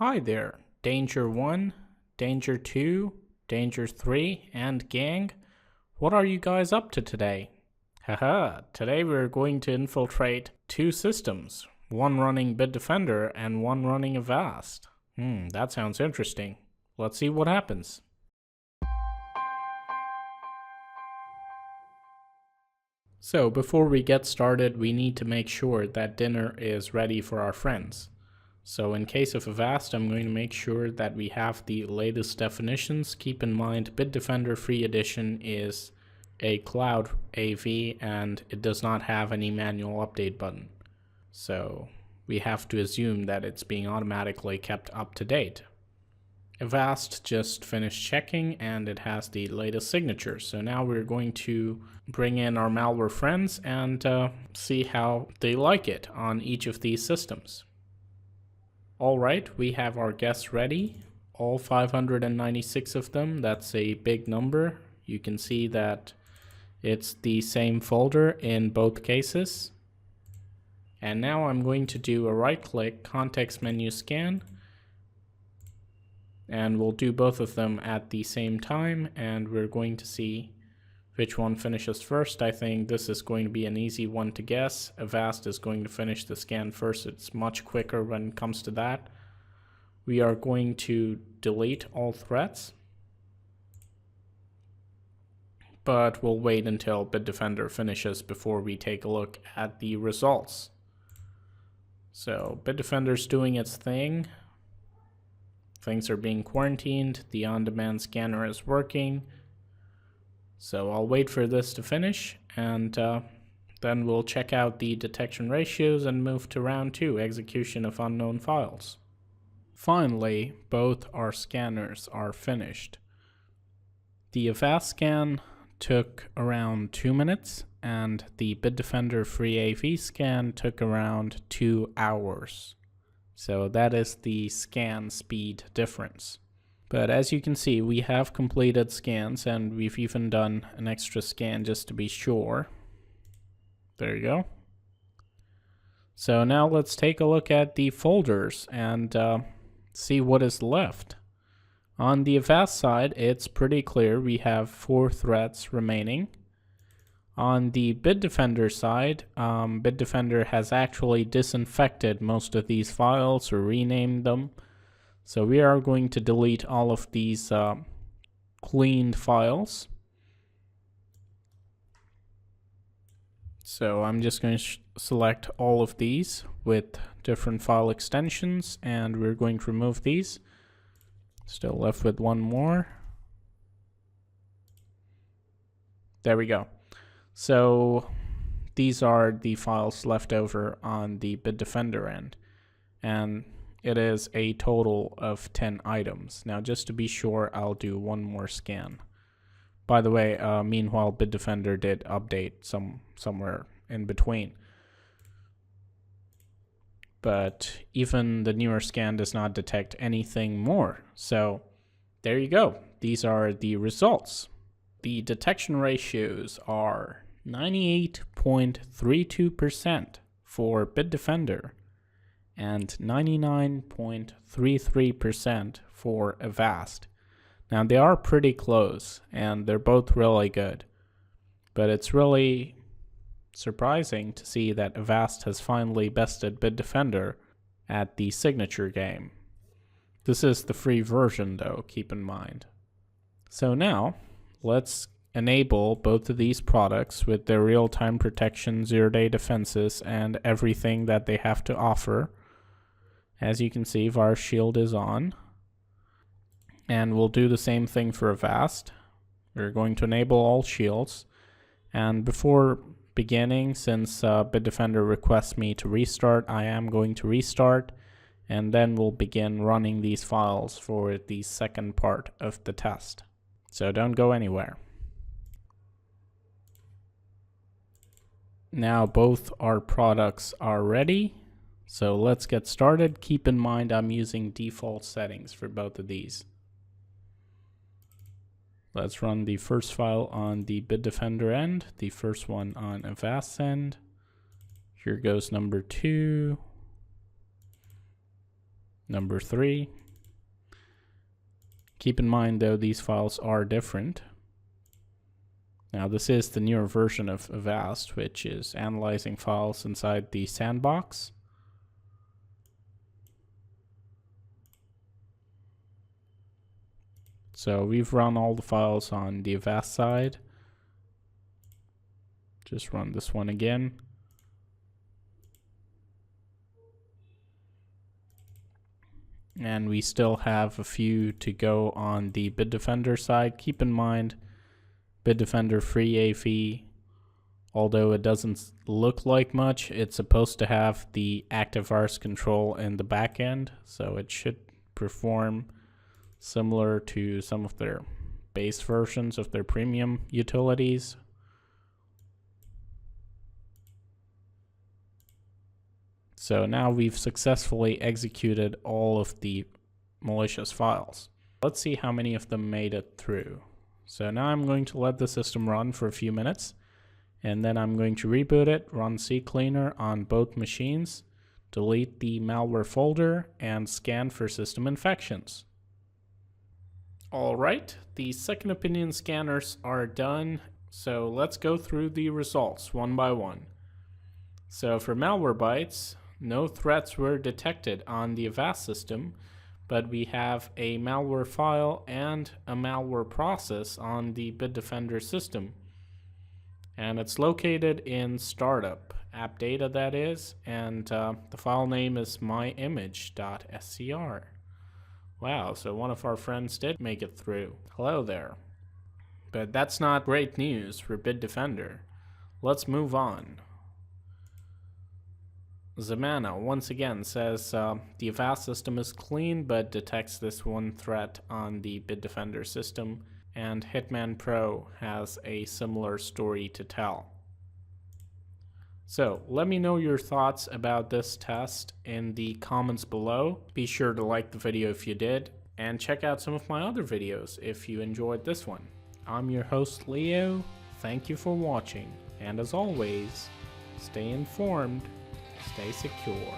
Hi there, Danger 1, Danger 2, Danger 3, and gang. What are you guys up to today? Haha, today we're going to infiltrate two systems, one running Bitdefender and one running Avast. That sounds interesting. Let's see what happens. So before we get started, we need to make sure that dinner is ready for our friends. So in case of Avast, I'm going to make sure that we have the latest definitions. Keep in mind, Bitdefender Free Edition is a cloud AV and it does not have any manual update button. So we have to assume that it's being automatically kept up to date. Avast just finished checking and it has the latest signatures. So now we're going to bring in our malware friends and see how they like it on each of these systems. Alright, we have our guests ready, all 596 of them. That's a big number. You can see that it's the same folder in both cases. And now I'm going to do a right-click context menu scan, and we'll do both of them at the same time, and we're going to see which one finishes first. I think this is going to be an easy one to guess. Avast is going to finish the scan first. It's much quicker when it comes to that. We are going to delete all threats, but we'll wait until Bitdefender finishes before we take a look at the results. So Bitdefender's doing its thing. Things are being quarantined. The on-demand scanner is working. So I'll wait for this to finish, and then we'll check out the detection ratios and move to round 2, execution of unknown files. Finally, both our scanners are finished. The Avast scan took around 2 minutes, and the Bitdefender Free AV scan took around 2 hours. So that is the scan speed difference. But as you can see, we have completed scans, and we've even done an extra scan just to be sure. There you go. So now let's take a look at the folders and see what is left. On the Avast side, it's pretty clear. We have 4 threats remaining. On the Bitdefender side, Bitdefender has actually disinfected most of these files or renamed them. So we are going to delete all of these cleaned files. So I'm just going to select all of these with different file extensions, and we're going to remove these. Still left with one more. There we go. So these are the files left over on the Bitdefender end, and it is a total of 10 items. Now, just to be sure, I'll do one more scan. By the way, meanwhile, Bitdefender did update somewhere in between. But even the newer scan does not detect anything more. So there you go. These are the results. The detection ratios are 98.32% for Bitdefender and 99.33% for Avast. Now they are pretty close and they're both really good, but it's really surprising to see that Avast has finally bested Bitdefender at the signature game. This is the free version though, keep in mind. So now let's enable both of these products with their real-time protection, zero-day defenses, and everything that they have to offer. As you can see, Virus Shield is on. And we'll do the same thing for Avast. We're going to enable all shields. And before beginning, since Bitdefender requests me to restart, I am going to restart. And then we'll begin running these files for the second part of the test. So don't go anywhere. Now both our products are ready. So let's get started. Keep in mind I'm using default settings for both of these. Let's run the first file on the Bitdefender end, the first one on Avast end. Here goes number 2. Number 3. Keep in mind though, these files are different. Now this is the newer version of Avast, which is analyzing files inside the sandbox. So we've run all the files on the Avast side. Just run this one again. And we still have a few to go on the Bitdefender side. Keep in mind, Bitdefender free AV, although it doesn't look like much, it's supposed to have the Antivirus control in the back end, so it should perform similar to some of their base versions of their premium utilities. So now we've successfully executed all of the malicious files. Let's see how many of them made it through. So now I'm going to let the system run for a few minutes, and then I'm going to reboot it, run CCleaner on both machines, delete the malware folder, and scan for system infections. Alright, the second opinion scanners are done, so let's go through the results one by one. So for Malwarebytes, no threats were detected on the Avast system, but we have a malware file and a malware process on the Bitdefender system. And it's located in startup, app data that is, and the file name is myimage.scr. Wow, so one of our friends did make it through. Hello there. But that's not great news for Bitdefender. Let's move on. Zamana once again says the Avast system is clean but detects this one threat on the Bitdefender system, and Hitman Pro has a similar story to tell. So let me know your thoughts about this test in the comments below. Be sure to like the video if you did, and check out some of my other videos if you enjoyed this one. I'm your host Leo, thank you for watching, and as always, stay informed, stay secure.